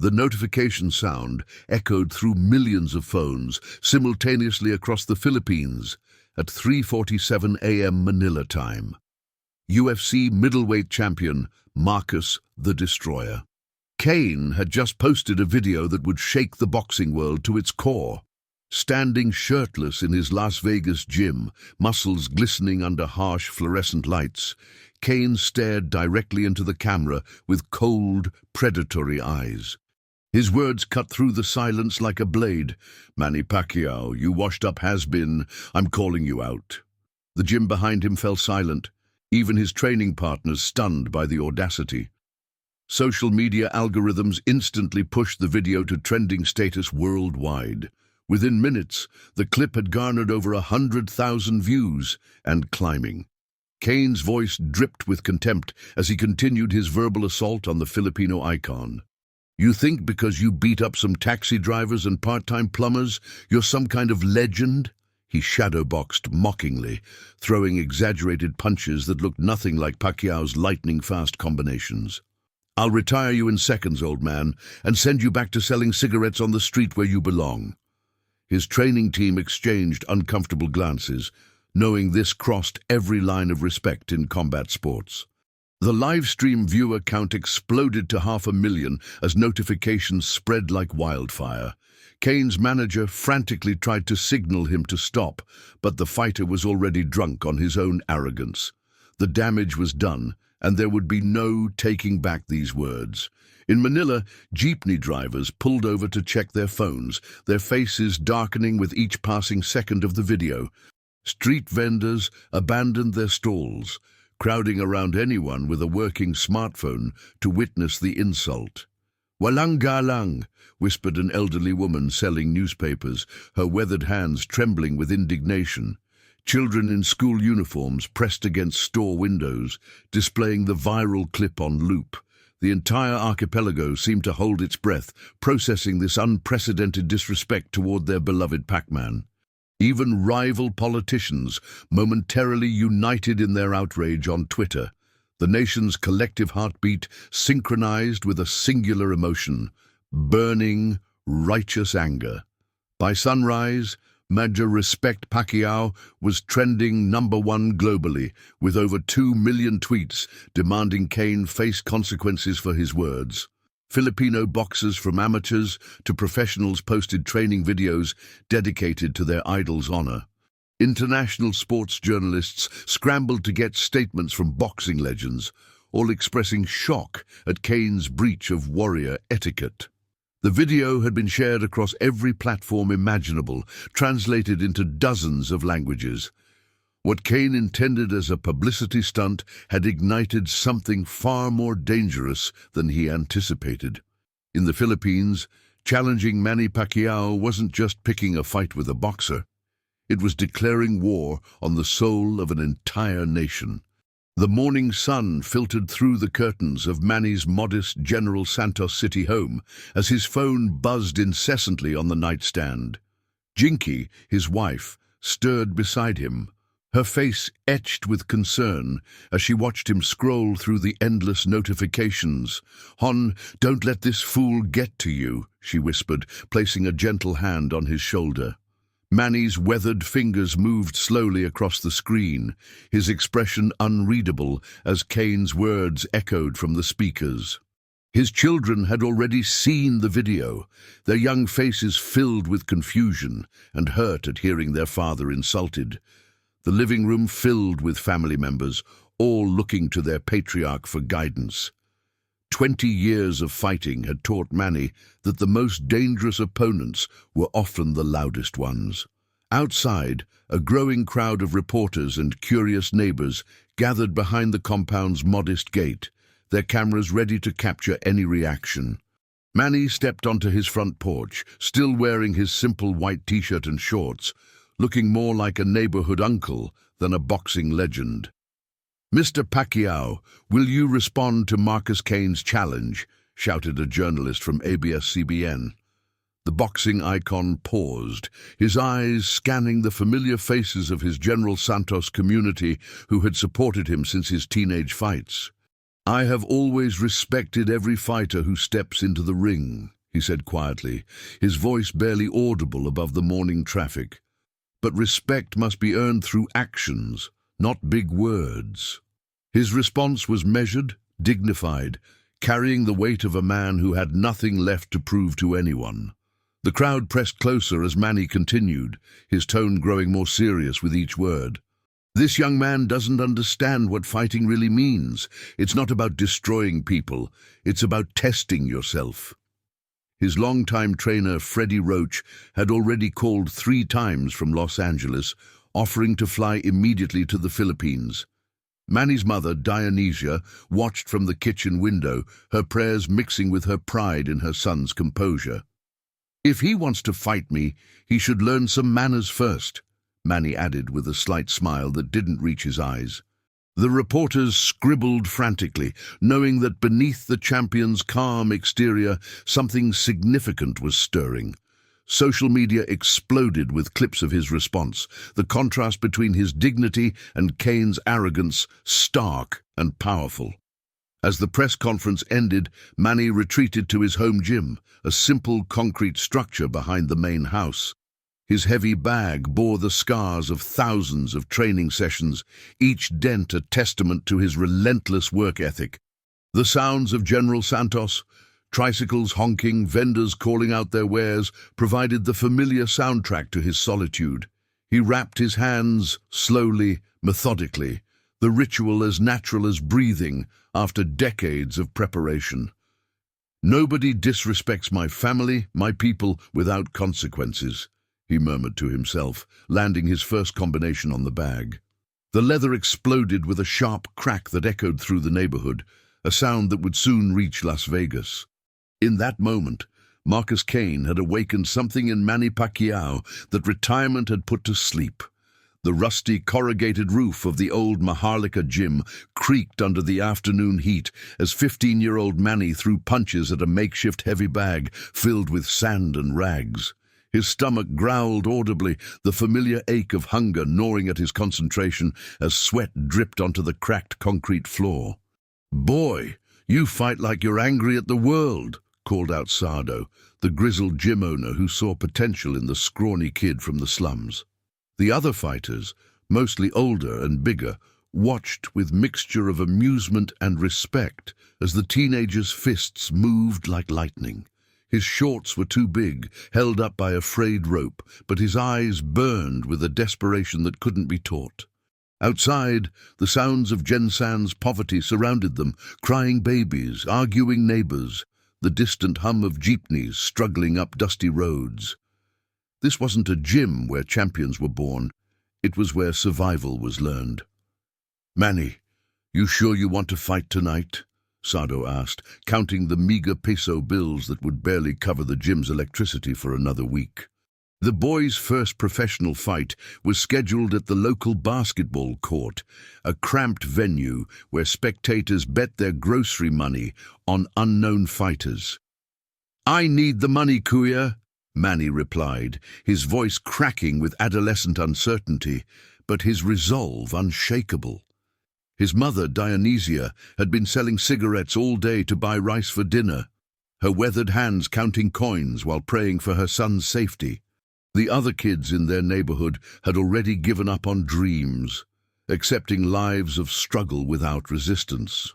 The notification sound echoed through millions of phones simultaneously across the Philippines at 3:47 a.m. Manila time. UFC middleweight champion Marcus the Destroyer Kane had just posted a video that would shake the boxing world to its core. Standing shirtless in his Las Vegas gym, muscles glistening under harsh fluorescent lights, Kane stared directly into the camera with cold, predatory eyes. His words cut through the silence like a blade. "Manny Pacquiao, you washed-up has-been, I'm calling you out." The gym behind him fell silent, even his training partners stunned by the audacity. Social media algorithms instantly pushed the video to trending status worldwide. Within minutes, the clip had garnered over 100,000 views and climbing. Kane's voice dripped with contempt as he continued his verbal assault on the Filipino icon. "You think because you beat up some taxi drivers and part-time plumbers, you're some kind of legend?" He shadowboxed mockingly, throwing exaggerated punches that looked nothing like Pacquiao's lightning-fast combinations. "I'll retire you in seconds, old man, and send you back to selling cigarettes on the street where you belong." His training team exchanged uncomfortable glances, knowing this crossed every line of respect in combat sports. The live-stream viewer count exploded to 500,000 as notifications spread like wildfire. Kane's manager frantically tried to signal him to stop, but the fighter was already drunk on his own arrogance. The damage was done, and there would be no taking back these words. In Manila, jeepney drivers pulled over to check their phones, their faces darkening with each passing second of the video. Street vendors abandoned their stalls, crowding around anyone with a working smartphone to witness the insult. "Walang galang," whispered an elderly woman selling newspapers, her weathered hands trembling with indignation. Children in school uniforms pressed against store windows, displaying the viral clip on loop. The entire archipelago seemed to hold its breath, processing this unprecedented disrespect toward their beloved Pac-Man. Even rival politicians momentarily united in their outrage on Twitter, the nation's collective heartbeat synchronized with a singular emotion: burning, righteous anger. By sunrise, Major Respect Pacquiao was trending #1 globally, with over 2 million tweets demanding Kane face consequences for his words. Filipino boxers from amateurs to professionals posted training videos dedicated to their idol's honor. International sports journalists scrambled to get statements from boxing legends, all expressing shock at Kane's breach of warrior etiquette. The video had been shared across every platform imaginable, translated into dozens of languages. What Kane intended as a publicity stunt had ignited something far more dangerous than he anticipated. In the Philippines, challenging Manny Pacquiao wasn't just picking a fight with a boxer. It was declaring war on the soul of an entire nation. The morning sun filtered through the curtains of Manny's modest General Santos City home as his phone buzzed incessantly on the nightstand. Jinky, his wife, stirred beside him, her face etched with concern as she watched him scroll through the endless notifications. "Hon, don't let this fool get to you," she whispered, placing a gentle hand on his shoulder. Manny's weathered fingers moved slowly across the screen, his expression unreadable as Kane's words echoed from the speakers. His children had already seen the video, their young faces filled with confusion and hurt at hearing their father insulted. The living room filled with family members, all looking to their patriarch for guidance. 20 years of fighting had taught Manny that the most dangerous opponents were often the loudest ones. Outside, a growing crowd of reporters and curious neighbors gathered behind the compound's modest gate, their cameras ready to capture any reaction. Manny stepped onto his front porch, still wearing his simple white t-shirt and shorts, looking more like a neighborhood uncle than a boxing legend. "Mr. Pacquiao, will you respond to Marcus Kane's challenge?" shouted a journalist from ABS-CBN. The boxing icon paused, his eyes scanning the familiar faces of his General Santos community who had supported him since his teenage fights. "I have always respected every fighter who steps into the ring," he said quietly, his voice barely audible above the morning traffic. "But respect must be earned through actions, not big words." His response was measured, dignified, carrying the weight of a man who had nothing left to prove to anyone. The crowd pressed closer as Manny continued, his tone growing more serious with each word. "This young man doesn't understand what fighting really means. It's not about destroying people. It's about testing yourself." His longtime trainer, Freddie Roach, had already called 3 times from Los Angeles, offering to fly immediately to the Philippines. Manny's mother, Dionysia, watched from the kitchen window, her prayers mixing with her pride in her son's composure. "If he wants to fight me, he should learn some manners first," Manny added with a slight smile that didn't reach his eyes. The reporters scribbled frantically, knowing that beneath the champion's calm exterior, something significant was stirring. Social media exploded with clips of his response, the contrast between his dignity and Kane's arrogance stark and powerful. As the press conference ended, Manny retreated to his home gym, a simple concrete structure behind the main house. His heavy bag bore the scars of thousands of training sessions, each dent a testament to his relentless work ethic. The sounds of General Santos, tricycles honking, vendors calling out their wares, provided the familiar soundtrack to his solitude. He wrapped his hands slowly, methodically, the ritual as natural as breathing after decades of preparation. "Nobody disrespects my family, my people, without consequences," he murmured to himself, landing his first combination on the bag. The leather exploded with a sharp crack that echoed through the neighborhood, a sound that would soon reach Las Vegas. In that moment, Marcus Kane had awakened something in Manny Pacquiao that retirement had put to sleep. The rusty corrugated roof of the old Maharlika gym creaked under the afternoon heat as 15-year-old Manny threw punches at a makeshift heavy bag filled with sand and rags. His stomach growled audibly, the familiar ache of hunger gnawing at his concentration as sweat dripped onto the cracked concrete floor. "Boy, you fight like you're angry at the world," called out Sardo, the grizzled gym owner who saw potential in the scrawny kid from the slums. The other fighters, mostly older and bigger, watched with mixture of amusement and respect as the teenager's fists moved like lightning. His shorts were too big, held up by a frayed rope, but his eyes burned with a desperation that couldn't be taught. Outside, the sounds of Jensan's poverty surrounded them, crying babies, arguing neighbors, the distant hum of jeepneys struggling up dusty roads. This wasn't a gym where champions were born. It was where survival was learned. "Manny, you sure you want to fight tonight?" Sardo asked, counting the meager peso bills that would barely cover the gym's electricity for another week. The boys' first professional fight was scheduled at the local basketball court, a cramped venue where spectators bet their grocery money on unknown fighters. "I need the money, Kuya," Manny replied, his voice cracking with adolescent uncertainty, but his resolve unshakable. His mother, Dionysia, had been selling cigarettes all day to buy rice for dinner, her weathered hands counting coins while praying for her son's safety. The other kids in their neighborhood had already given up on dreams, accepting lives of struggle without resistance.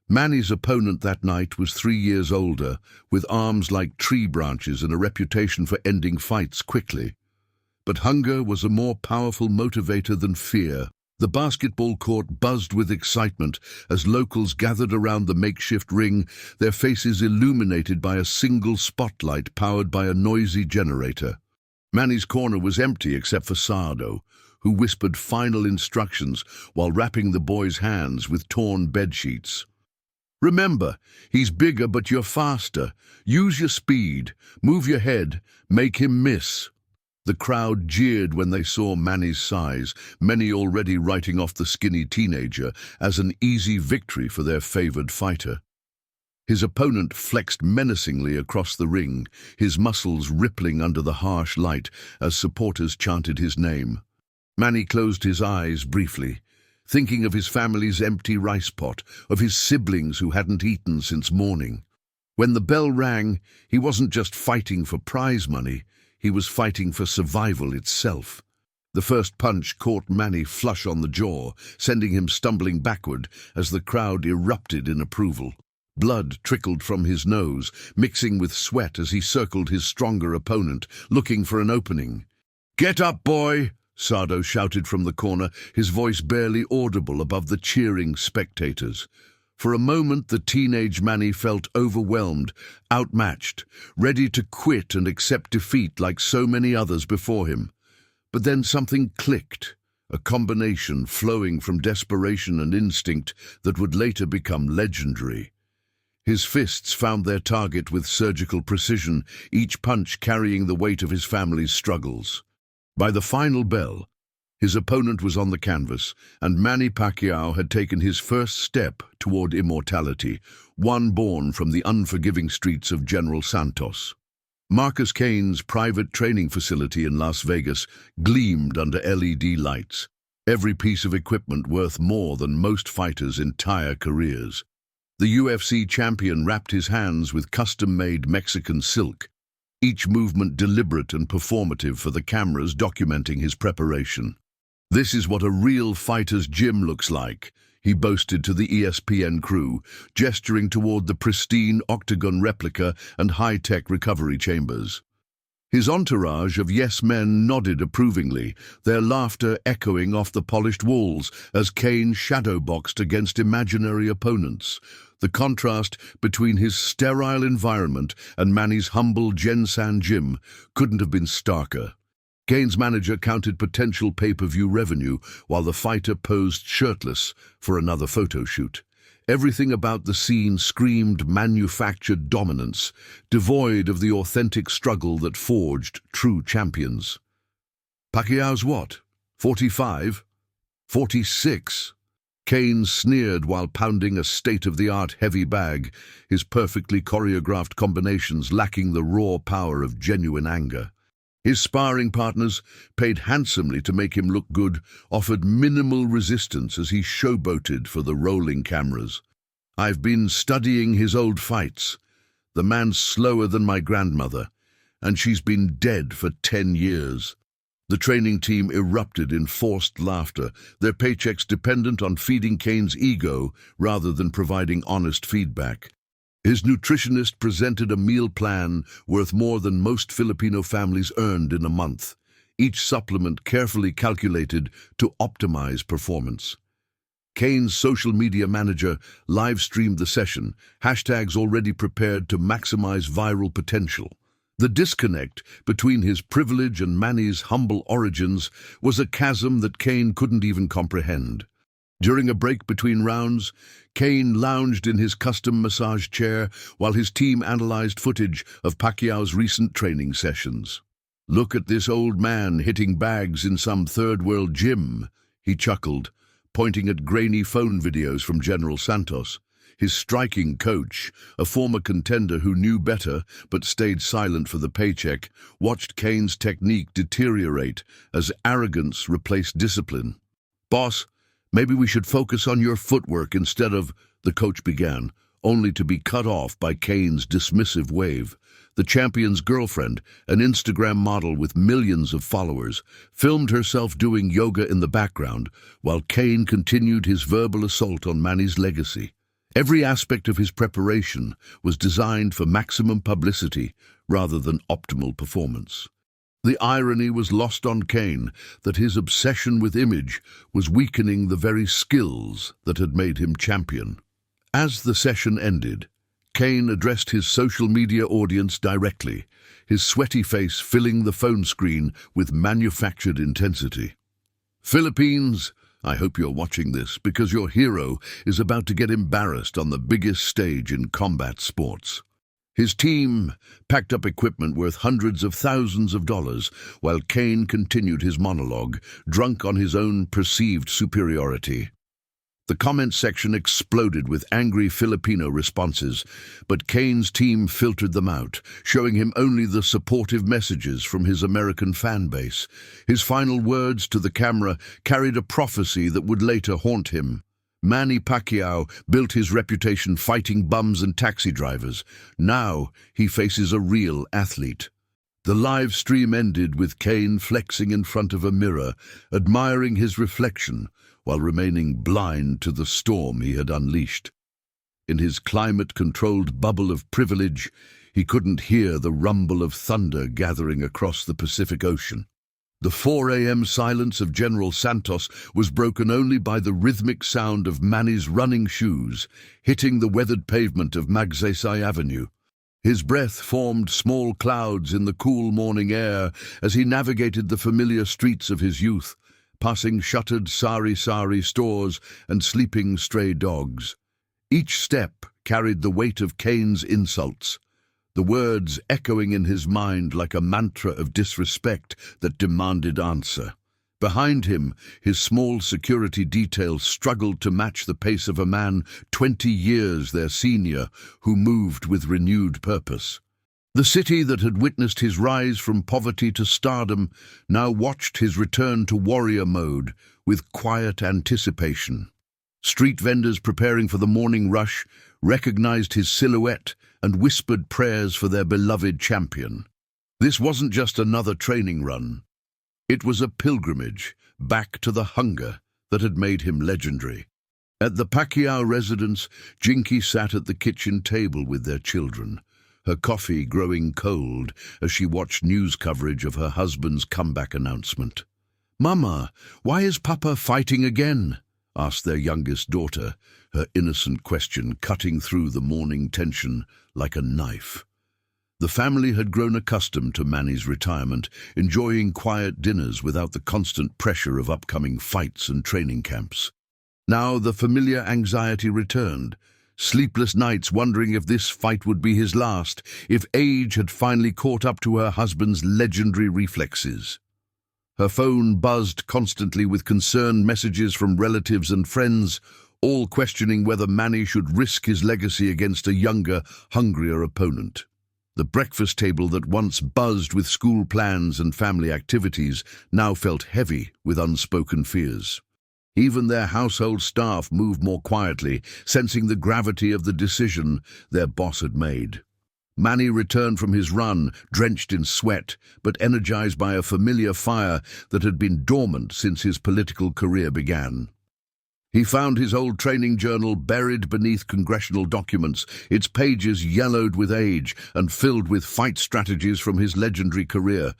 Manny's opponent that night was 3 years older, with arms like tree branches and a reputation for ending fights quickly. But hunger was a more powerful motivator than fear. The basketball court buzzed with excitement as locals gathered around the makeshift ring, their faces illuminated by a single spotlight powered by a noisy generator. Manny's corner was empty except for Sardo, who whispered final instructions while wrapping the boy's hands with torn bedsheets. "Remember, he's bigger but you're faster. Use your speed, move your head, make him miss." The crowd jeered when they saw Manny's size, many already writing off the skinny teenager as an easy victory for their favored fighter. His opponent flexed menacingly across the ring, his muscles rippling under the harsh light as supporters chanted his name. Manny closed his eyes briefly, thinking of his family's empty rice pot, of his siblings who hadn't eaten since morning. When the bell rang, he wasn't just fighting for prize money, he was fighting for survival itself. The first punch caught Manny flush on the jaw, sending him stumbling backward as the crowd erupted in approval. Blood trickled from his nose, mixing with sweat as he circled his stronger opponent, looking for an opening. "Get up, boy!" Sardo shouted from the corner, his voice barely audible above the cheering spectators. For a moment, the teenage Manny felt overwhelmed, outmatched, ready to quit and accept defeat like so many others before him. But then something clicked, a combination flowing from desperation and instinct that would later become legendary. His fists found their target with surgical precision, each punch carrying the weight of his family's struggles. By the final bell, his opponent was on the canvas, and Manny Pacquiao had taken his first step toward immortality, one born from the unforgiving streets of General Santos. Marcus Cane's private training facility in Las Vegas gleamed under LED lights, every piece of equipment worth more than most fighters' entire careers. The UFC champion wrapped his hands with custom-made Mexican silk, each movement deliberate and performative for the cameras documenting his preparation. "This is what a real fighter's gym looks like," he boasted to the ESPN crew, gesturing toward the pristine octagon replica and high-tech recovery chambers. His entourage of yes-men nodded approvingly, their laughter echoing off the polished walls as Cane shadowboxed against imaginary opponents. The contrast between his sterile environment and Manny's humble Gensan gym couldn't have been starker. Cane's manager counted potential pay-per-view revenue while the fighter posed shirtless for another photo shoot. Everything about the scene screamed manufactured dominance, devoid of the authentic struggle that forged true champions. "Pacquiao's what? 45? 46? Cane sneered while pounding a state-of-the-art heavy bag, his perfectly choreographed combinations lacking the raw power of genuine anger. His sparring partners, paid handsomely to make him look good, offered minimal resistance as he showboated for the rolling cameras. "I've been studying his old fights. The man's slower than my grandmother, and she's been dead for 10 years. The training team erupted in forced laughter, their paychecks dependent on feeding Cane's ego rather than providing honest feedback. His nutritionist presented a meal plan worth more than most Filipino families earned in a month, each supplement carefully calculated to optimize performance. Cane's social media manager live-streamed the session, hashtags already prepared to maximize viral potential. The disconnect between his privilege and Manny's humble origins was a chasm that Cane couldn't even comprehend. During a break between rounds, Cane lounged in his custom massage chair while his team analyzed footage of Pacquiao's recent training sessions. "Look at this old man hitting bags in some third-world gym," he chuckled, pointing at grainy phone videos from General Santos. His striking coach, a former contender who knew better but stayed silent for the paycheck, watched Cane's technique deteriorate as arrogance replaced discipline. "Boss, maybe we should focus on your footwork instead of," the coach began, only to be cut off by Cane's dismissive wave. The champion's girlfriend, an Instagram model with millions of followers, filmed herself doing yoga in the background while Cane continued his verbal assault on Manny's legacy. Every aspect of his preparation was designed for maximum publicity rather than optimal performance. The irony was lost on Cane that his obsession with image was weakening the very skills that had made him champion. As the session ended, Cane addressed his social media audience directly, his sweaty face filling the phone screen with manufactured intensity. "Philippines, I hope you're watching this because your hero is about to get embarrassed on the biggest stage in combat sports." His team packed up equipment worth hundreds of thousands of dollars while Cane continued his monologue, drunk on his own perceived superiority. The comment section exploded with angry Filipino responses, but Kane's team filtered them out, showing him only the supportive messages from his American fan base. His final words to the camera carried a prophecy that would later haunt him. Manny Pacquiao built his reputation fighting bums and taxi drivers. Now he faces a real athlete. The live stream ended with Kane flexing in front of a mirror, admiring his reflection, while remaining blind to the storm he had unleashed. In his climate-controlled bubble of privilege, he couldn't hear the rumble of thunder gathering across the Pacific Ocean. The 4 a.m. silence of General Santos was broken only by the rhythmic sound of Manny's running shoes hitting the weathered pavement of Magsaysay Avenue. His breath formed small clouds in the cool morning air as he navigated the familiar streets of his youth, passing shuttered sari-sari stores and sleeping stray dogs. Each step carried the weight of Kane's insults, the words echoing in his mind like a mantra of disrespect that demanded answer. Behind him, his small security detail struggled to match the pace of a man 20 years their senior who moved with renewed purpose. The city that had witnessed his rise from poverty to stardom now watched his return to warrior mode with quiet anticipation. Street vendors preparing for the morning rush recognized his silhouette and whispered prayers for their beloved champion. This wasn't just another training run. It was a pilgrimage back to the hunger that had made him legendary. At the Pacquiao residence, Jinky sat at the kitchen table with their children, her coffee growing cold as she watched news coverage of her husband's comeback announcement. "Mama, why is Papa fighting again?" asked their youngest daughter, her innocent question cutting through the morning tension like a knife. The family had grown accustomed to Manny's retirement, enjoying quiet dinners without the constant pressure of upcoming fights and training camps. Now the familiar anxiety returned, sleepless nights wondering if this fight would be his last, if age had finally caught up to her husband's legendary reflexes. Her phone buzzed constantly with concerned messages from relatives and friends, all questioning whether Manny should risk his legacy against a younger, hungrier opponent. The breakfast table that once buzzed with school plans and family activities now felt heavy with unspoken fears. Even their household staff moved more quietly, sensing the gravity of the decision their boss had made. Manny returned from his run, drenched in sweat, but energized by a familiar fire that had been dormant since his political career began. He found his old training journal buried beneath congressional documents, its pages yellowed with age and filled with fight strategies from his legendary career.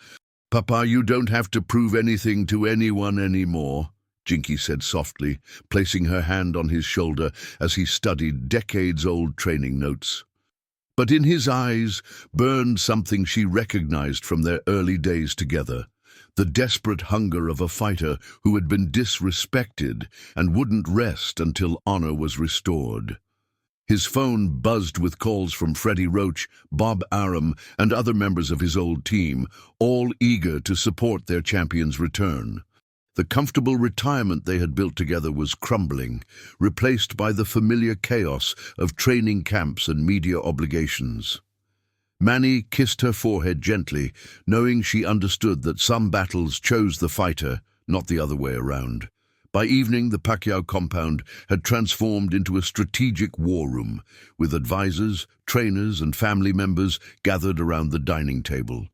"Papa, you don't have to prove anything to anyone anymore," Jinky said softly, placing her hand on his shoulder as he studied decades-old training notes. But in his eyes burned something she recognized from their early days together. The desperate hunger of a fighter who had been disrespected and wouldn't rest until honor was restored. His phone buzzed with calls from Freddie Roach, Bob Arum, and other members of his old team, all eager to support their champion's return. The comfortable retirement they had built together was crumbling, replaced by the familiar chaos of training camps and media obligations. Manny kissed her forehead gently, knowing she understood that some battles chose the fighter, not the other way around. By evening, the Pacquiao compound had transformed into a strategic war room, with advisors, trainers, and family members gathered around the dining table.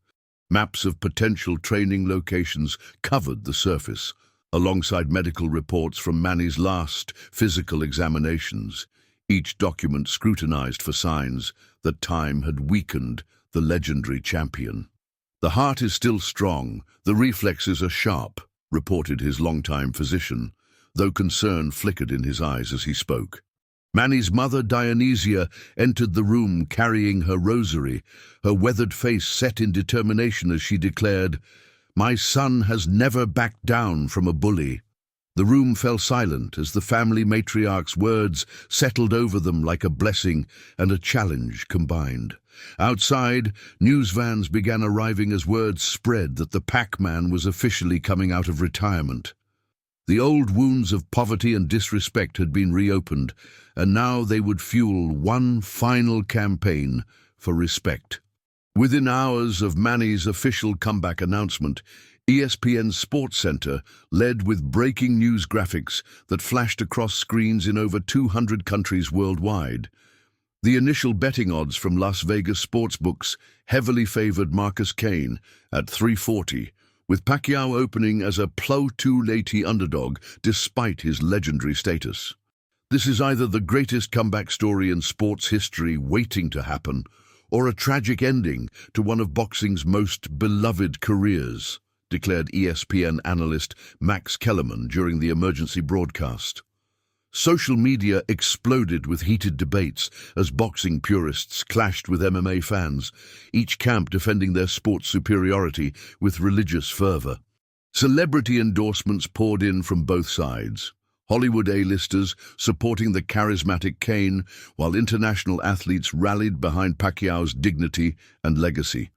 Maps of potential training locations covered the surface, alongside medical reports from Manny's last physical examinations, each document scrutinized for signs that time had weakened the legendary champion. "The heart is still strong, the reflexes are sharp," reported his longtime physician, though concern flickered in his eyes as he spoke. Manny's mother, Dionysia, entered the room carrying her rosary, her weathered face set in determination as she declared, "My son has never backed down from a bully." The room fell silent as the family matriarch's words settled over them like a blessing and a challenge combined. Outside, news vans began arriving as word spread that the Pac-Man was officially coming out of retirement. The old wounds of poverty and disrespect had been reopened, and now they would fuel one final campaign for respect. Within hours of Manny's official comeback announcement, ESPN's Sports Center led with breaking news graphics that flashed across screens in over 200 countries worldwide. The initial betting odds from Las Vegas sportsbooks heavily favored Marcus Kane at 340, with Pacquiao opening as a +280 underdog despite his legendary status. This is either the greatest comeback story in sports history waiting to happen, or a tragic ending to one of boxing's most beloved careers, declared ESPN analyst Max Kellerman during the emergency broadcast. Social media exploded with heated debates as boxing purists clashed with MMA fans, each camp defending their sport's superiority with religious fervor. Celebrity endorsements poured in from both sides. Hollywood A-listers supporting the charismatic Kane, while international athletes rallied behind Pacquiao's dignity and legacy.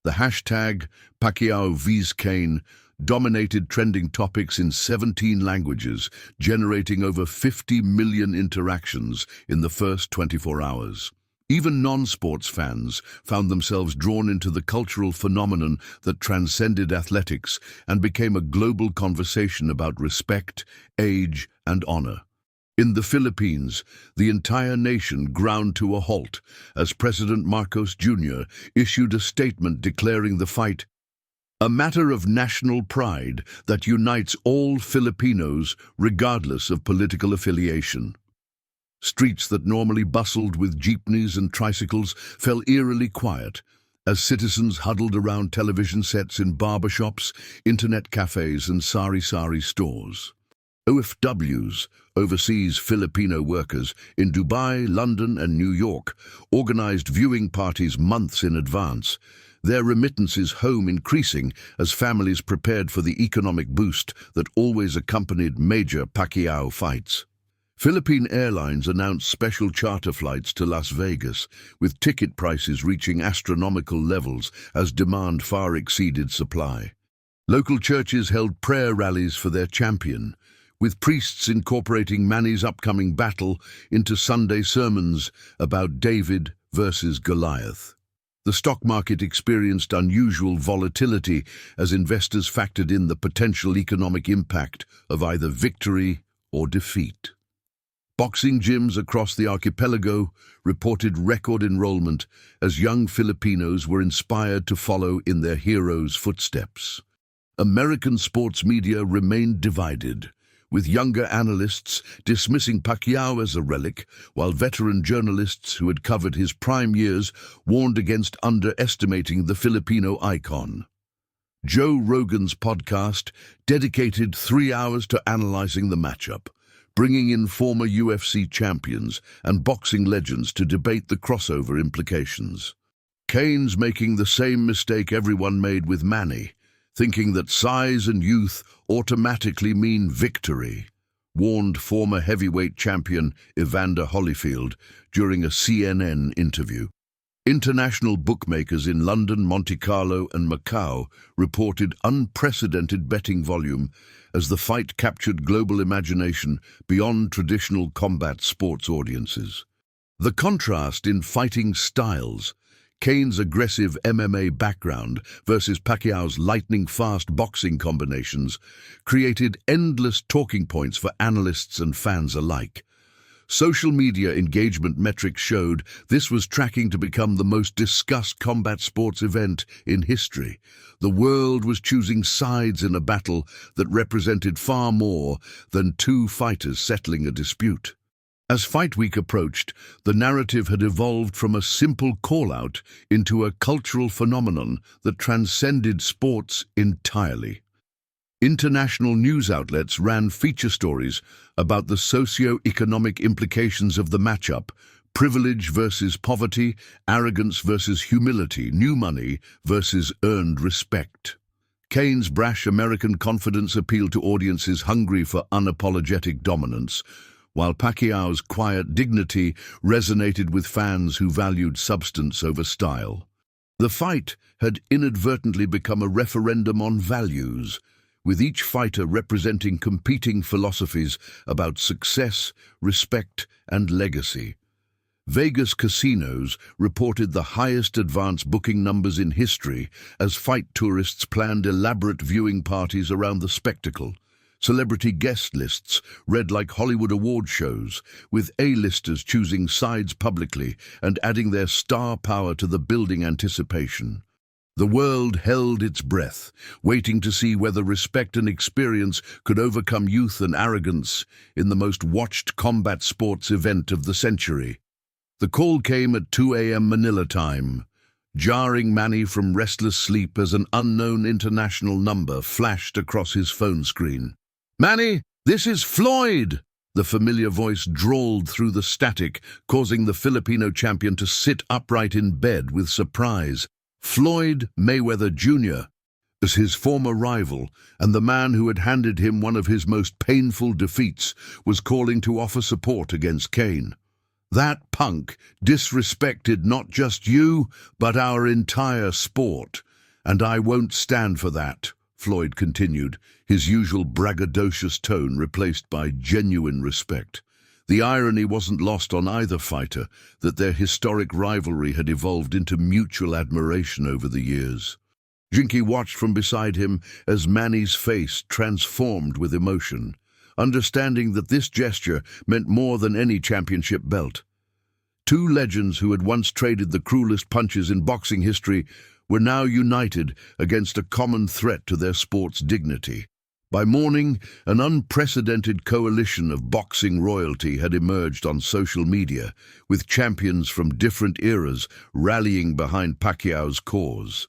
The hashtag Pacquiao vs Kane dominated trending topics in 17 languages, generating over 50 million interactions in the first 24 hours. Even non-sports fans found themselves drawn into the cultural phenomenon that transcended athletics and became a global conversation about respect, age, and honor. In the Philippines, the entire nation ground to a halt as President Marcos Jr. issued a statement declaring the fight a matter of national pride that unites all Filipinos regardless of political affiliation. Streets that normally bustled with jeepneys and tricycles fell eerily quiet as citizens huddled around television sets in barbershops, internet cafes and sari-sari stores. OFWs, overseas Filipino workers, in Dubai, London and New York, organized viewing parties months in advance, their remittances home increasing as families prepared for the economic boost that always accompanied major Pacquiao fights. Philippine Airlines announced special charter flights to Las Vegas, with ticket prices reaching astronomical levels as demand far exceeded supply. Local churches held prayer rallies for their champion, with priests incorporating Manny's upcoming battle into Sunday sermons about David versus Goliath. The stock market experienced unusual volatility as investors factored in the potential economic impact of either victory or defeat. Boxing gyms across the archipelago reported record enrollment as young Filipinos were inspired to follow in their heroes' footsteps. American sports media remained divided, with younger analysts dismissing Pacquiao as a relic, while veteran journalists who had covered his prime years warned against underestimating the Filipino icon. Joe Rogan's podcast dedicated 3 hours to analyzing the matchup, bringing in former UFC champions and boxing legends to debate the crossover implications. Kane's making the same mistake everyone made with Manny, thinking that size and youth automatically mean victory, warned former heavyweight champion Evander Holyfield during a CNN interview. International bookmakers in London, Monte Carlo and Macau reported unprecedented betting volume as the fight captured global imagination beyond traditional combat sports audiences. The contrast in fighting styles, Kane's aggressive MMA background versus Pacquiao's lightning-fast boxing combinations, created endless talking points for analysts and fans alike. Social media engagement metrics showed this was tracking to become the most discussed combat sports event in history. The world was choosing sides in a battle that represented far more than two fighters settling a dispute. As Fight Week approached, the narrative had evolved from a simple call-out into a cultural phenomenon that transcended sports entirely. International news outlets ran feature stories about the socio-economic implications of the matchup: privilege versus poverty, arrogance versus humility, new money versus earned respect. Kane's brash American confidence appealed to audiences hungry for unapologetic dominance, while Pacquiao's quiet dignity resonated with fans who valued substance over style. The fight had inadvertently become a referendum on values, with each fighter representing competing philosophies about success, respect, and legacy. Vegas casinos reported the highest advance booking numbers in history as fight tourists planned elaborate viewing parties around the spectacle. Celebrity guest lists read like Hollywood award shows, with A-listers choosing sides publicly and adding their star power to the building anticipation. The world held its breath, waiting to see whether respect and experience could overcome youth and arrogance in the most watched combat sports event of the century. The call came at 2 a.m. Manila time, jarring Manny from restless sleep as an unknown international number flashed across his phone screen. "Manny, this is Floyd!" The familiar voice drawled through the static, causing the Filipino champion to sit upright in bed with surprise. Floyd Mayweather Jr., as his former rival and the man who had handed him one of his most painful defeats, was calling to offer support against Cain. "That punk disrespected not just you, but our entire sport, and I won't stand for that," Floyd continued, his usual braggadocious tone replaced by genuine respect. The irony wasn't lost on either fighter that their historic rivalry had evolved into mutual admiration over the years. Jinky watched from beside him as Manny's face transformed with emotion, understanding that this gesture meant more than any championship belt. Two legends who had once traded the cruelest punches in boxing history were now united against a common threat to their sport's dignity. By morning, an unprecedented coalition of boxing royalty had emerged on social media, with champions from different eras rallying behind Pacquiao's cause.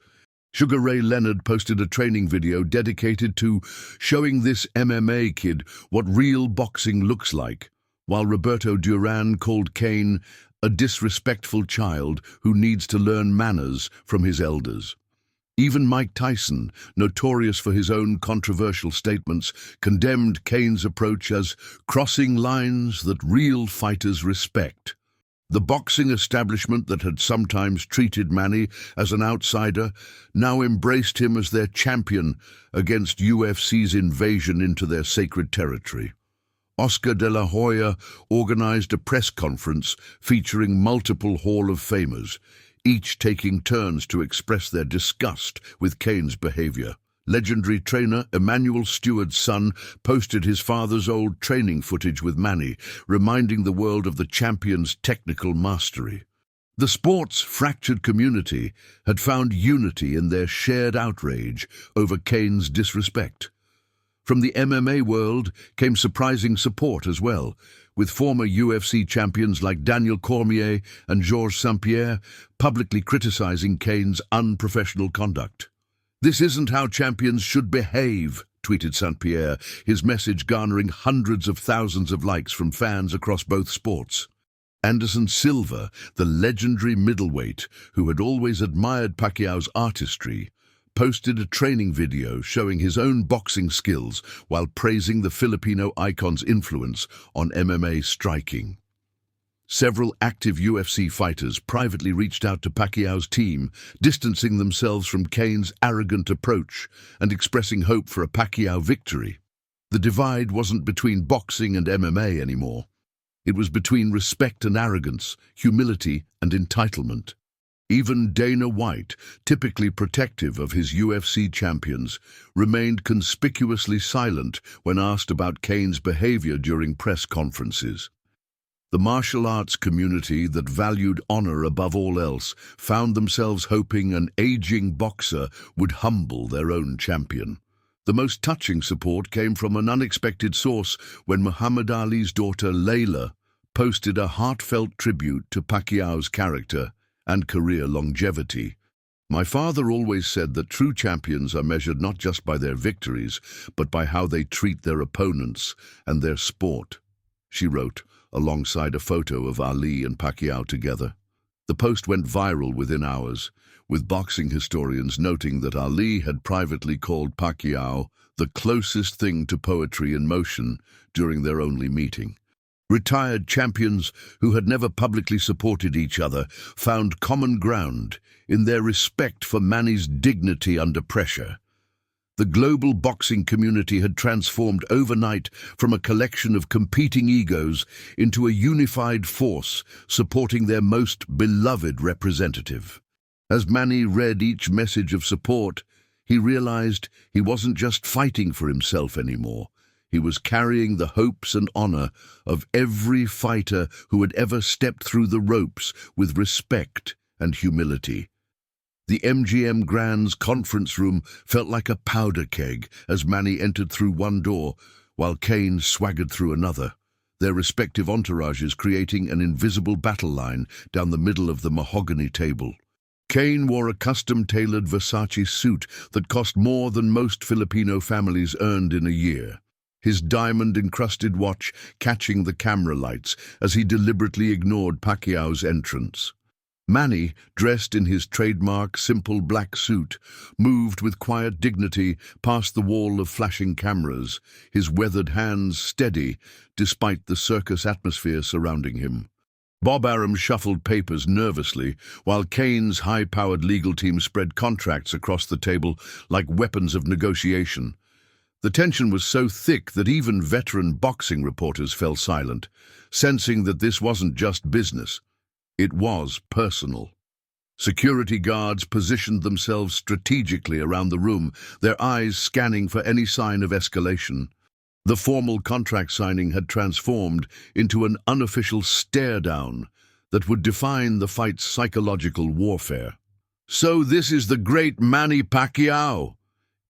Sugar Ray Leonard posted a training video dedicated to showing this MMA kid what real boxing looks like, while Roberto Duran called Cain a disrespectful child who needs to learn manners from his elders. Even Mike Tyson, notorious for his own controversial statements, condemned Cain's approach as crossing lines that real fighters respect. The boxing establishment that had sometimes treated Manny as an outsider now embraced him as their champion against UFC's invasion into their sacred territory. Oscar de la Hoya organized a press conference featuring multiple Hall of Famers, each taking turns to express their disgust with Cain's behavior. Legendary trainer Emmanuel Stewart's son posted his father's old training footage with Manny, reminding the world of the champion's technical mastery. The sport's fractured community had found unity in their shared outrage over Cain's disrespect. From the MMA world came surprising support as well, with former UFC champions like Daniel Cormier and Georges St-Pierre publicly criticizing Cain's unprofessional conduct. "This isn't how champions should behave," tweeted St-Pierre, his message garnering hundreds of thousands of likes from fans across both sports. Anderson Silva, the legendary middleweight who had always admired Pacquiao's artistry, posted a training video showing his own boxing skills while praising the Filipino icon's influence on MMA striking. Several active UFC fighters privately reached out to Pacquiao's team, distancing themselves from Cain's arrogant approach and expressing hope for a Pacquiao victory. The divide wasn't between boxing and MMA anymore. It was between respect and arrogance, humility and entitlement. Even Dana White, typically protective of his UFC champions, remained conspicuously silent when asked about Cain's behavior during press conferences. The martial arts community that valued honor above all else found themselves hoping an aging boxer would humble their own champion. The most touching support came from an unexpected source when Muhammad Ali's daughter Layla posted a heartfelt tribute to Pacquiao's character and career longevity. "My father always said that true champions are measured not just by their victories, but by how they treat their opponents and their sport," she wrote, alongside a photo of Ali and Pacquiao together. The post went viral within hours, with boxing historians noting that Ali had privately called Pacquiao the closest thing to poetry in motion during their only meeting. Retired champions who had never publicly supported each other found common ground in their respect for Manny's dignity under pressure. The global boxing community had transformed overnight from a collection of competing egos into a unified force supporting their most beloved representative. As Manny read each message of support, he realized he wasn't just fighting for himself anymore. He was carrying the hopes and honor of every fighter who had ever stepped through the ropes with respect and humility. The MGM Grand's conference room felt like a powder keg as Manny entered through one door, while Kane swaggered through another, their respective entourages creating an invisible battle line down the middle of the mahogany table. Kane wore a custom-tailored Versace suit that cost more than most Filipino families earned in a year, his diamond-encrusted watch catching the camera lights as he deliberately ignored Pacquiao's entrance. Manny, dressed in his trademark simple black suit, moved with quiet dignity past the wall of flashing cameras, his weathered hands steady despite the circus atmosphere surrounding him. Bob Arum shuffled papers nervously, while Kane's high-powered legal team spread contracts across the table like weapons of negotiation. The tension was so thick that even veteran boxing reporters fell silent, sensing that this wasn't just business. It was personal. Security guards positioned themselves strategically around the room, their eyes scanning for any sign of escalation. The formal contract signing had transformed into an unofficial stare-down that would define the fight's psychological warfare. "So this is the great Manny Pacquiao,"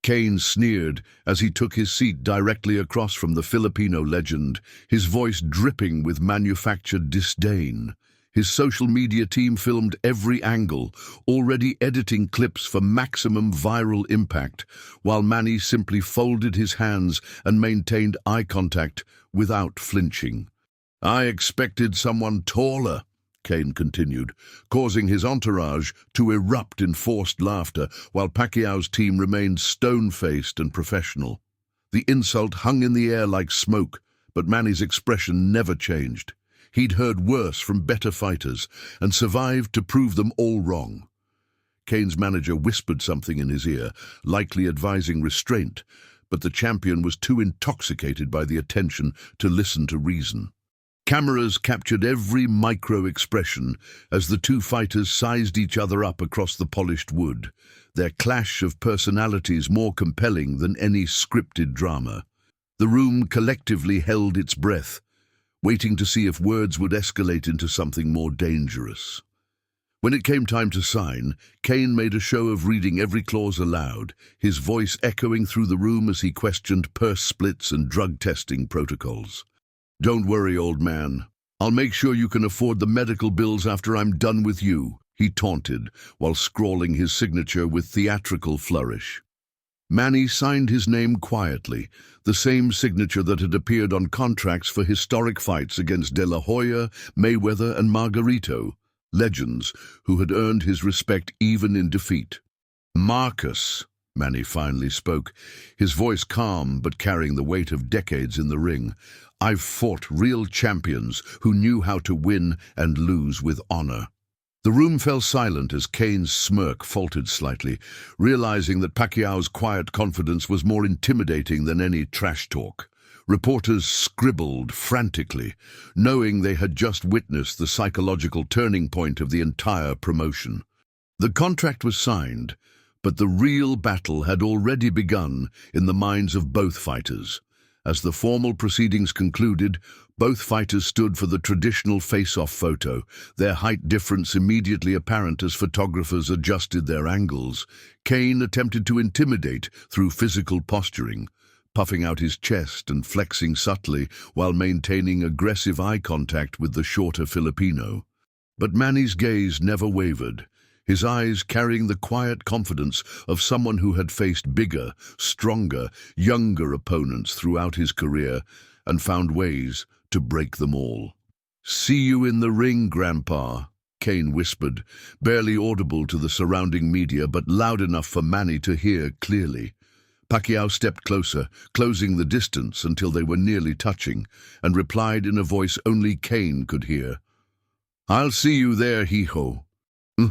Kane sneered as he took his seat directly across from the Filipino legend, his voice dripping with manufactured disdain. His social media team filmed every angle, already editing clips for maximum viral impact, while Manny simply folded his hands and maintained eye contact without flinching. "I expected someone taller," Kane continued, causing his entourage to erupt in forced laughter, while Pacquiao's team remained stone-faced and professional. The insult hung in the air like smoke, but Manny's expression never changed. He'd heard worse from better fighters and survived to prove them all wrong. Kane's manager whispered something in his ear, likely advising restraint, but the champion was too intoxicated by the attention to listen to reason. Cameras captured every micro-expression as the two fighters sized each other up across the polished wood, their clash of personalities more compelling than any scripted drama. The room collectively held its breath, waiting to see if words would escalate into something more dangerous. When it came time to sign, Kane made a show of reading every clause aloud, his voice echoing through the room as he questioned purse splits and drug testing protocols. "Don't worry, old man. I'll make sure you can afford the medical bills after I'm done with you," he taunted, while scrawling his signature with theatrical flourish. Manny signed his name quietly, the same signature that had appeared on contracts for historic fights against De La Hoya, Mayweather, and Margarito, legends who had earned his respect even in defeat. "Marcus," Manny finally spoke, his voice calm but carrying the weight of decades in the ring, "I've fought real champions who knew how to win and lose with honor." The room fell silent as Kane's smirk faltered slightly, realizing that Pacquiao's quiet confidence was more intimidating than any trash talk. Reporters scribbled frantically, knowing they had just witnessed the psychological turning point of the entire promotion. The contract was signed, but the real battle had already begun in the minds of both fighters. As the formal proceedings concluded, both fighters stood for the traditional face-off photo, their height difference immediately apparent as photographers adjusted their angles. Kane attempted to intimidate through physical posturing, puffing out his chest and flexing subtly while maintaining aggressive eye contact with the shorter Filipino. But Manny's gaze never wavered, his eyes carrying the quiet confidence of someone who had faced bigger, stronger, younger opponents throughout his career and found ways to break them all. "See you in the ring, Grandpa," Kane whispered, barely audible to the surrounding media but loud enough for Manny to hear clearly. Pacquiao stepped closer, closing the distance until they were nearly touching, and replied in a voice only Kane could hear, "I'll see you there, hijo."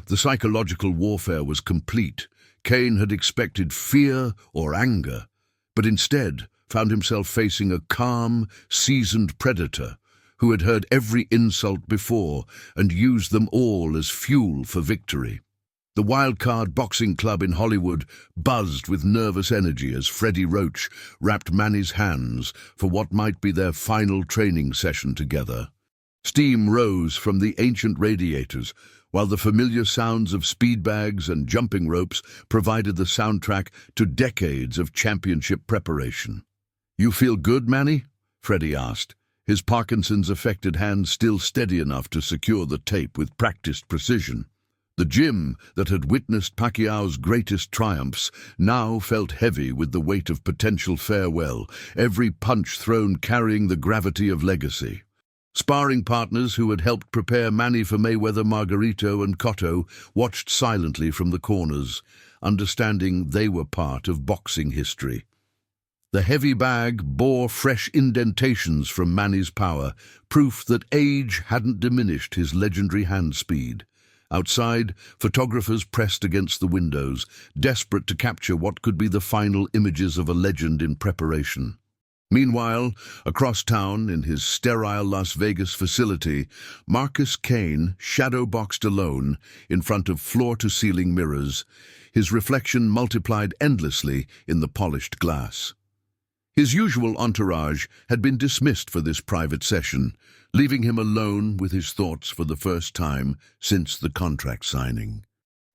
The psychological warfare was complete. Kane had expected fear or anger, but instead found himself facing a calm, seasoned predator who had heard every insult before and used them all as fuel for victory. The Wildcard Boxing Club in Hollywood buzzed with nervous energy as Freddie Roach wrapped Manny's hands for what might be their final training session together. Steam rose from the ancient radiators, while the familiar sounds of speed bags and jumping ropes provided the soundtrack to decades of championship preparation. "You feel good, Manny?" Freddie asked, his Parkinson's-affected hands still steady enough to secure the tape with practiced precision. The gym that had witnessed Pacquiao's greatest triumphs now felt heavy with the weight of potential farewell, every punch thrown carrying the gravity of legacy. Sparring partners who had helped prepare Manny for Mayweather, Margarito and Cotto watched silently from the corners, understanding they were part of boxing history. The heavy bag bore fresh indentations from Manny's power, proof that age hadn't diminished his legendary hand speed. Outside, photographers pressed against the windows, desperate to capture what could be the final images of a legend in preparation. Meanwhile, across town, in his sterile Las Vegas facility, Marcus Kane shadow-boxed alone in front of floor-to-ceiling mirrors, his reflection multiplied endlessly in the polished glass. His usual entourage had been dismissed for this private session, leaving him alone with his thoughts for the first time since the contract signing.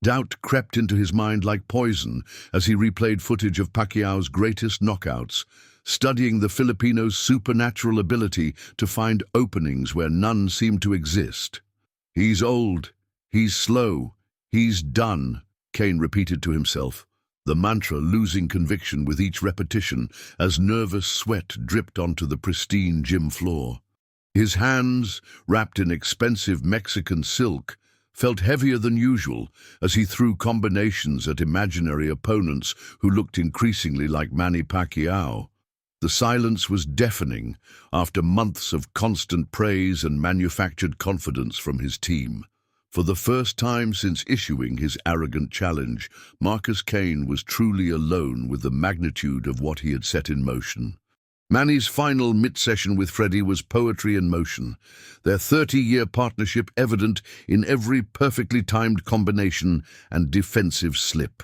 Doubt crept into his mind like poison as he replayed footage of Pacquiao's greatest knockouts, studying the Filipino's supernatural ability to find openings where none seemed to exist. "He's old, he's slow, he's done," Kane repeated to himself, the mantra losing conviction with each repetition as nervous sweat dripped onto the pristine gym floor. His hands, wrapped in expensive Mexican silk, felt heavier than usual as he threw combinations at imaginary opponents who looked increasingly like Manny Pacquiao. The silence was deafening after months of constant praise and manufactured confidence from his team. For the first time since issuing his arrogant challenge, Marcus Kane was truly alone with the magnitude of what he had set in motion. Manny's final mid-session with Freddie was poetry in motion, their 30-year partnership evident in every perfectly timed combination and defensive slip.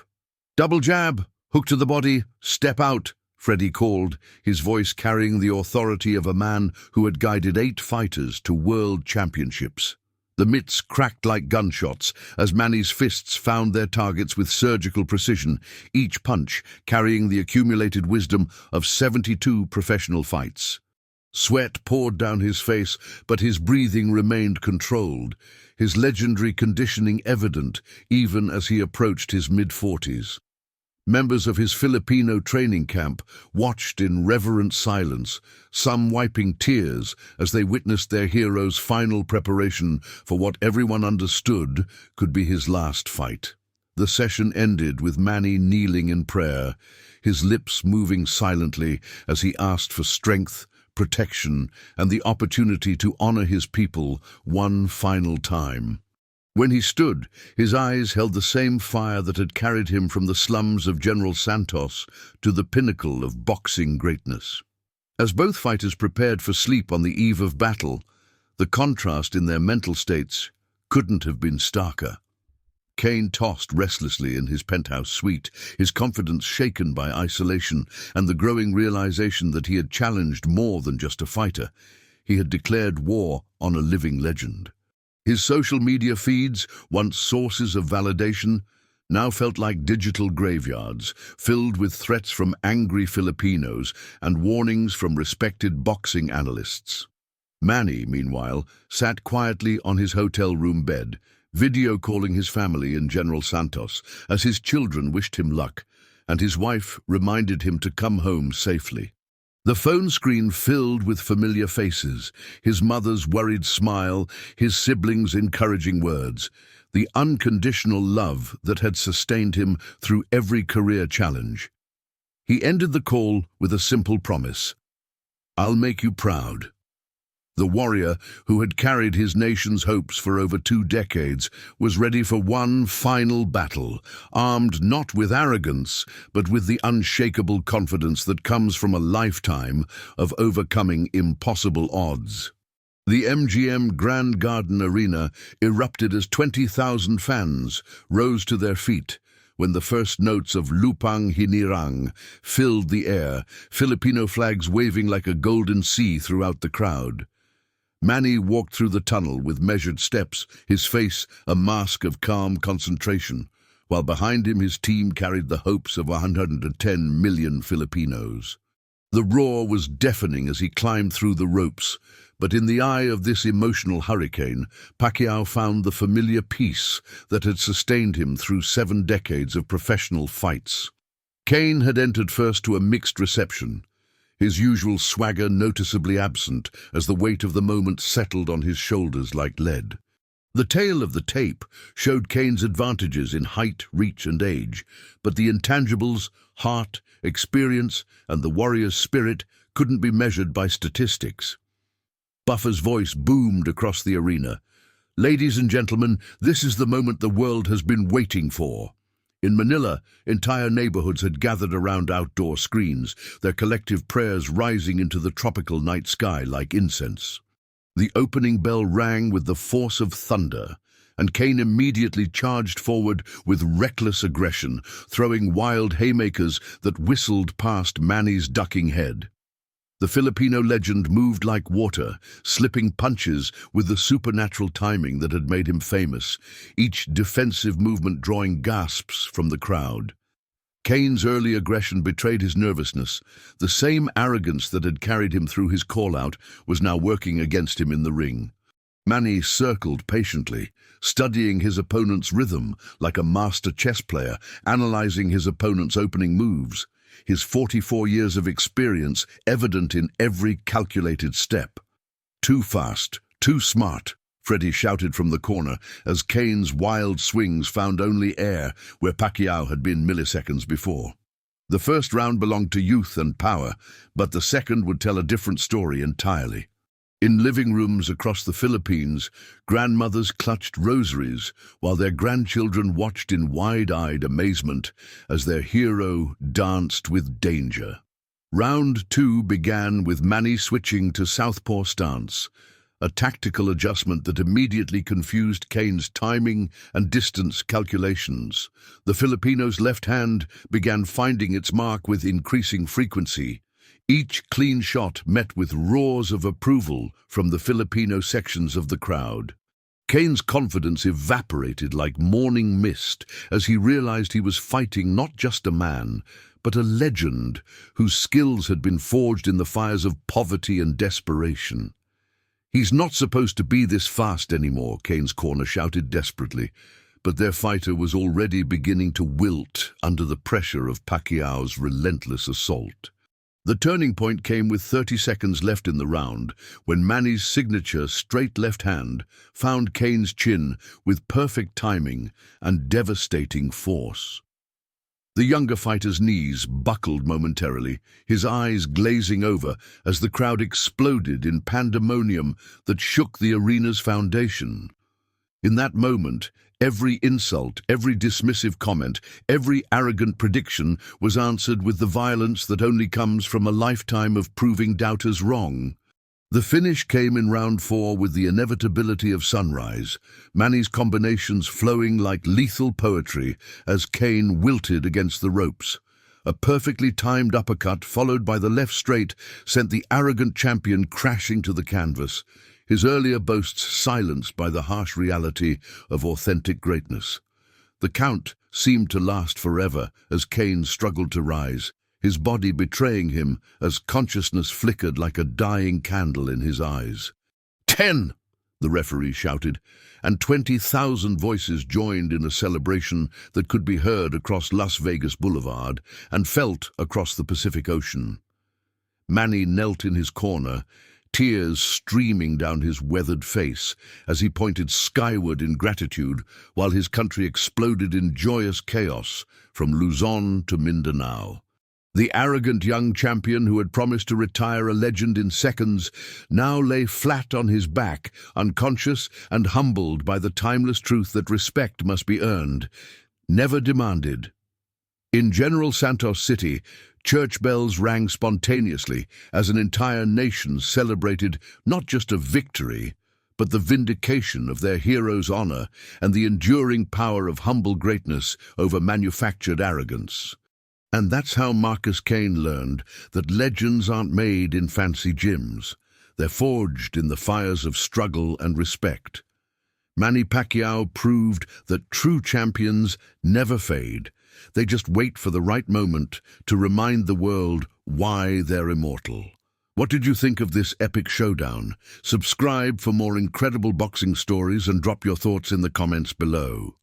"Double jab, hook to the body, step out," Freddie called, his voice carrying the authority of a man who had guided 8 fighters to world championships. The mitts cracked like gunshots as Manny's fists found their targets with surgical precision, each punch carrying the accumulated wisdom of 72 professional fights. Sweat poured down his face, but his breathing remained controlled, his legendary conditioning evident even as he approached his mid-40s. Members of his Filipino training camp watched in reverent silence, some wiping tears as they witnessed their hero's final preparation for what everyone understood could be his last fight. The session ended with Manny kneeling in prayer, his lips moving silently as he asked for strength, protection, and the opportunity to honor his people one final time. When he stood, his eyes held the same fire that had carried him from the slums of General Santos to the pinnacle of boxing greatness. As both fighters prepared for sleep on the eve of battle, the contrast in their mental states couldn't have been starker. Kane tossed restlessly in his penthouse suite, his confidence shaken by isolation and the growing realization that he had challenged more than just a fighter. He had declared war on a living legend. His social media feeds, once sources of validation, now felt like digital graveyards, filled with threats from angry Filipinos and warnings from respected boxing analysts. Manny, meanwhile, sat quietly on his hotel room bed, video calling his family in General Santos as his children wished him luck, and his wife reminded him to come home safely. The phone screen filled with familiar faces, his mother's worried smile, his siblings' encouraging words, the unconditional love that had sustained him through every career challenge. He ended the call with a simple promise: "I'll make you proud." The warrior, who had carried his nation's hopes for over 2 decades, was ready for one final battle, armed not with arrogance, but with the unshakable confidence that comes from a lifetime of overcoming impossible odds. The MGM Grand Garden Arena erupted as 20,000 fans rose to their feet when the first notes of Lupang Hinirang filled the air, Filipino flags waving like a golden sea throughout the crowd. Manny walked through the tunnel with measured steps, his face a mask of calm concentration, while behind him his team carried the hopes of 110 million Filipinos. The roar was deafening as he climbed through the ropes, but in the eye of this emotional hurricane, Pacquiao found the familiar peace that had sustained him through 7 decades of professional fights. Kane had entered first to a mixed reception, his usual swagger noticeably absent as the weight of the moment settled on his shoulders like lead. The tale of the tape showed Kane's advantages in height, reach, and age, but the intangibles, heart, experience, and the warrior's spirit couldn't be measured by statistics. Buffer's voice boomed across the arena. "Ladies and gentlemen, this is the moment the world has been waiting for." In Manila, entire neighborhoods had gathered around outdoor screens, their collective prayers rising into the tropical night sky like incense. The opening bell rang with the force of thunder, and Kane immediately charged forward with reckless aggression, throwing wild haymakers that whistled past Manny's ducking head. The Filipino legend moved like water, slipping punches with the supernatural timing that had made him famous, each defensive movement drawing gasps from the crowd. Kane's early aggression betrayed his nervousness. The same arrogance that had carried him through his call-out was now working against him in the ring. Manny circled patiently, studying his opponent's rhythm like a master chess player, analyzing his opponent's opening moves, his 44 years of experience evident in every calculated step. "Too fast, too smart," Freddie shouted from the corner as Kane's wild swings found only air where Pacquiao had been milliseconds before. The first round belonged to youth and power, but the second would tell a different story entirely. In living rooms across the Philippines, grandmothers clutched rosaries while their grandchildren watched in wide-eyed amazement as their hero danced with danger. Round 2 began with Manny switching to southpaw stance, a tactical adjustment that immediately confused Kane's timing and distance calculations. The Filipino's left hand began finding its mark with increasing frequency, each clean shot met with roars of approval from the Filipino sections of the crowd. Kane's confidence evaporated like morning mist as he realized he was fighting not just a man, but a legend whose skills had been forged in the fires of poverty and desperation. "He's not supposed to be this fast anymore," Kane's corner shouted desperately, but their fighter was already beginning to wilt under the pressure of Pacquiao's relentless assault. The turning point came with 30 seconds left in the round, when Manny's signature straight left hand found Kane's chin with perfect timing and devastating force. The younger fighter's knees buckled momentarily, his eyes glazing over as the crowd exploded in pandemonium that shook the arena's foundation. In that moment, every insult, every dismissive comment, every arrogant prediction was answered with the violence that only comes from a lifetime of proving doubters wrong. The finish came in round 4 with the inevitability of sunrise, Manny's combinations flowing like lethal poetry as Kane wilted against the ropes. A perfectly timed uppercut followed by the left straight sent the arrogant champion crashing to the canvas, his earlier boasts silenced by the harsh reality of authentic greatness. The count seemed to last forever as Kane struggled to rise, his body betraying him as consciousness flickered like a dying candle in his eyes. 10! The referee shouted, and 20,000 voices joined in a celebration that could be heard across Las Vegas Boulevard and felt across the Pacific Ocean. Manny knelt in his corner, tears streaming down his weathered face as he pointed skyward in gratitude while his country exploded in joyous chaos from Luzon to Mindanao. The arrogant young champion who had promised to retire a legend in seconds now lay flat on his back, unconscious and humbled by the timeless truth that respect must be earned, never demanded. In General Santos City, church bells rang spontaneously as an entire nation celebrated not just a victory, but the vindication of their hero's honor and the enduring power of humble greatness over manufactured arrogance. And that's how Marcus Kane learned that legends aren't made in fancy gyms. They're forged in the fires of struggle and respect. Manny Pacquiao proved that true champions never fade. They just wait for the right moment to remind the world why they're immortal. What did you think of this epic showdown? Subscribe for more incredible boxing stories and drop your thoughts in the comments below.